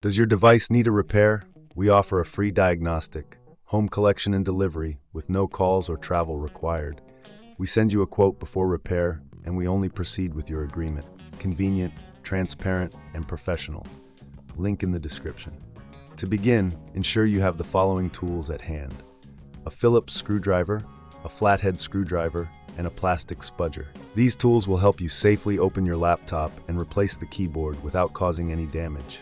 Does your device need a repair? We offer a free diagnostic, home collection and delivery with no calls or travel required. We send you a quote before repair, and we only proceed with your agreement. Convenient, transparent, and professional. Link in the description. To begin, ensure you have the following tools at hand: a Phillips screwdriver, a flathead screwdriver, and a plastic spudger. These tools will help you safely open your laptop and replace the keyboard without causing any damage.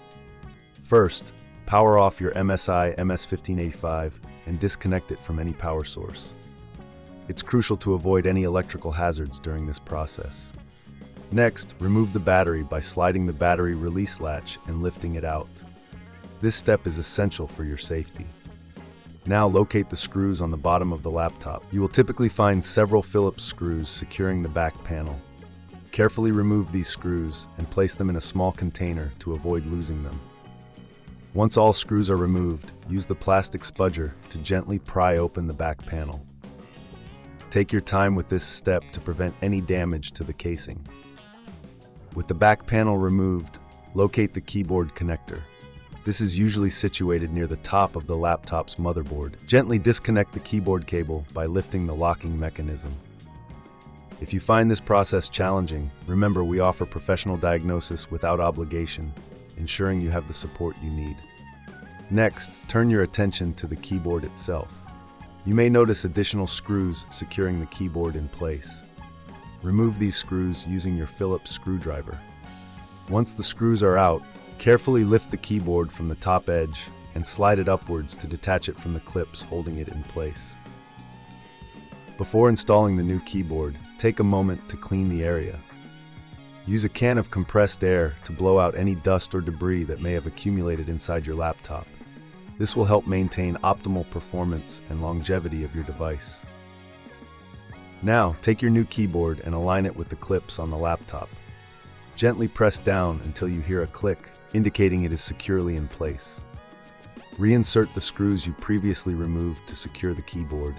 First, power off your MSI MS-1585 and disconnect it from any power source. It's crucial to avoid any electrical hazards during this process. Next, remove the battery by sliding the battery release latch and lifting it out. This step is essential for your safety. Now locate the screws on the bottom of the laptop. You will typically find several Phillips screws securing the back panel. Carefully remove these screws and place them in a small container to avoid losing them. Once all screws are removed, use the plastic spudger to gently pry open the back panel. Take your time with this step to prevent any damage to the casing. With the back panel removed, locate the keyboard connector. This is usually situated near the top of the laptop's motherboard. Gently disconnect the keyboard cable by lifting the locking mechanism. If you find this process challenging, remember we offer professional diagnosis without obligation, ensuring you have the support you need. Next, turn your attention to the keyboard itself. You may notice additional screws securing the keyboard in place. Remove these screws using your Phillips screwdriver. Once the screws are out, carefully lift the keyboard from the top edge and slide it upwards to detach it from the clips holding it in place. Before installing the new keyboard, take a moment to clean the area. Use a can of compressed air to blow out any dust or debris that may have accumulated inside your laptop. This will help maintain optimal performance and longevity of your device. Now, take your new keyboard and align it with the clips on the laptop. Gently press down until you hear a click, indicating it is securely in place. Reinsert the screws you previously removed to secure the keyboard.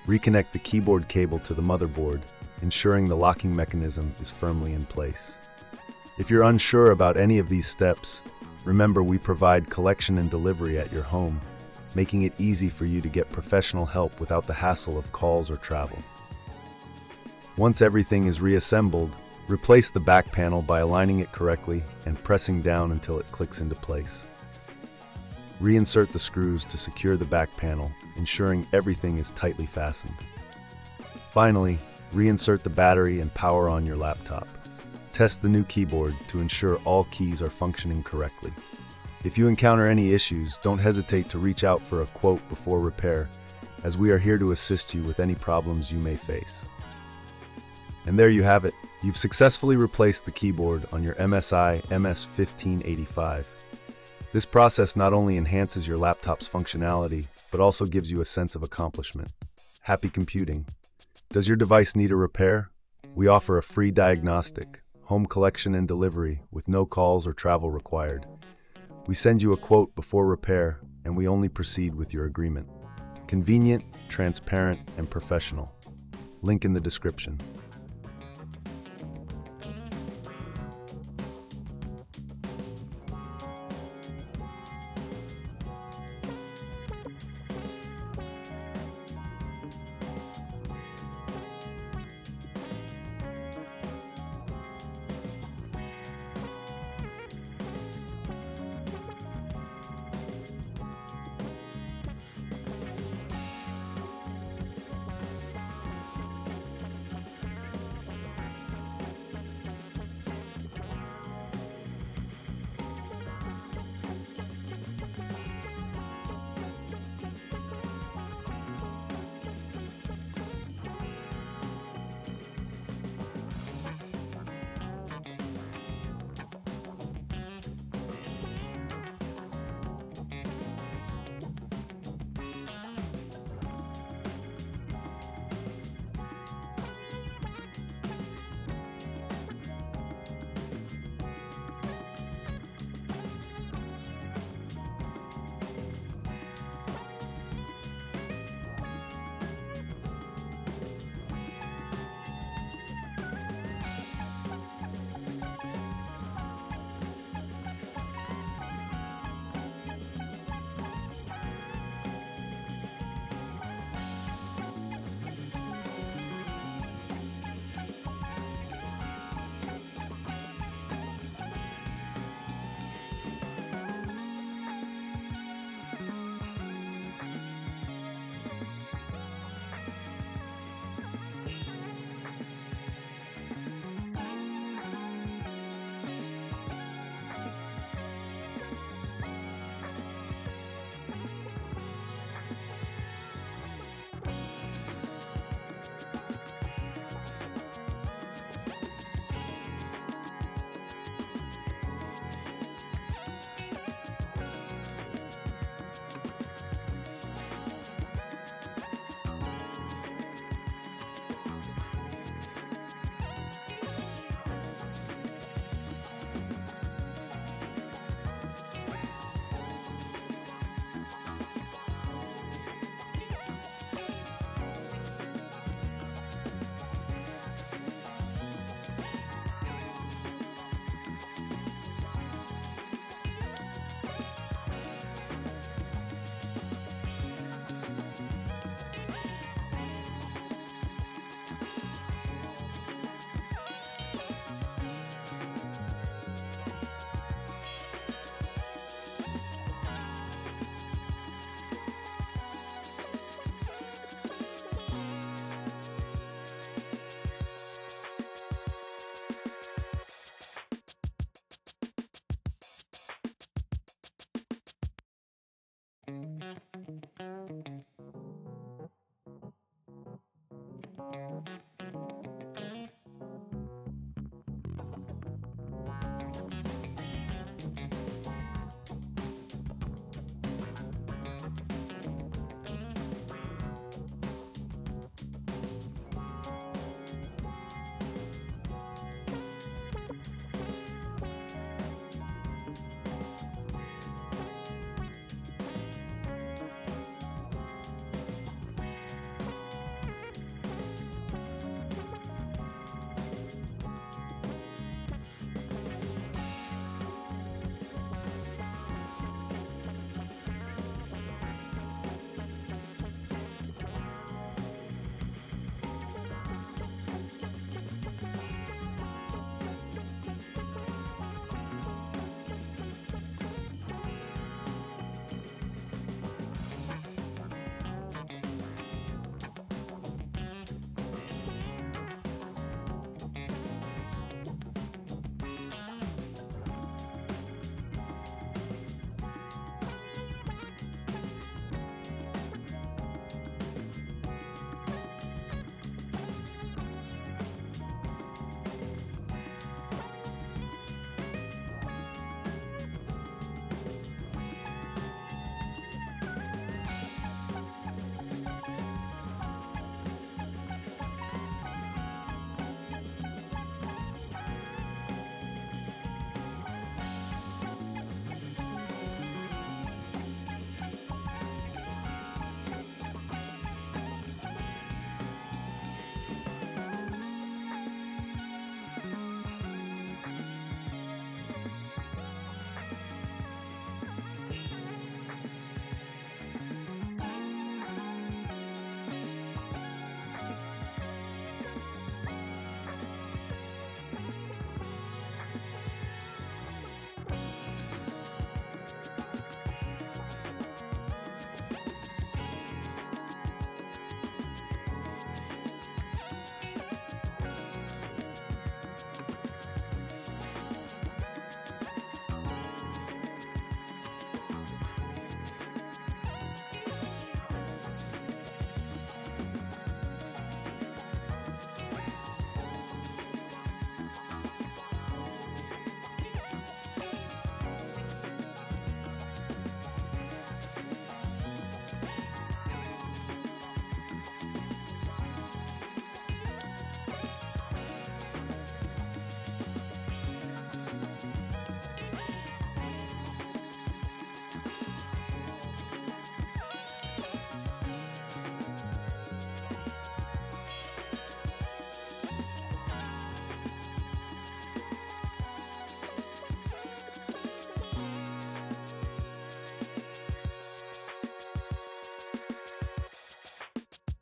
Reconnect the keyboard cable to the motherboard, ensuring the locking mechanism is firmly in place. If you're unsure about any of these steps, remember we provide collection and delivery at your home, making it easy for you to get professional help without the hassle of calls or travel. Once everything is reassembled, replace the back panel by aligning it correctly and pressing down until it clicks into place. Reinsert the screws to secure the back panel, ensuring everything is tightly fastened. Finally, reinsert the battery and power on your laptop. Test the new keyboard to ensure all keys are functioning correctly. If you encounter any issues, don't hesitate to reach out for a quote before repair, as we are here to assist you with any problems you may face. And there you have it. You've successfully replaced the keyboard on your MSI MS-1585. This process not only enhances your laptop's functionality, but also gives you a sense of accomplishment. Happy computing! Does your device need a repair? We offer a free diagnostic, home collection and delivery with no calls or travel required. We send you a quote before repair, and we only proceed with your agreement. Convenient, transparent, and professional. Link in the description.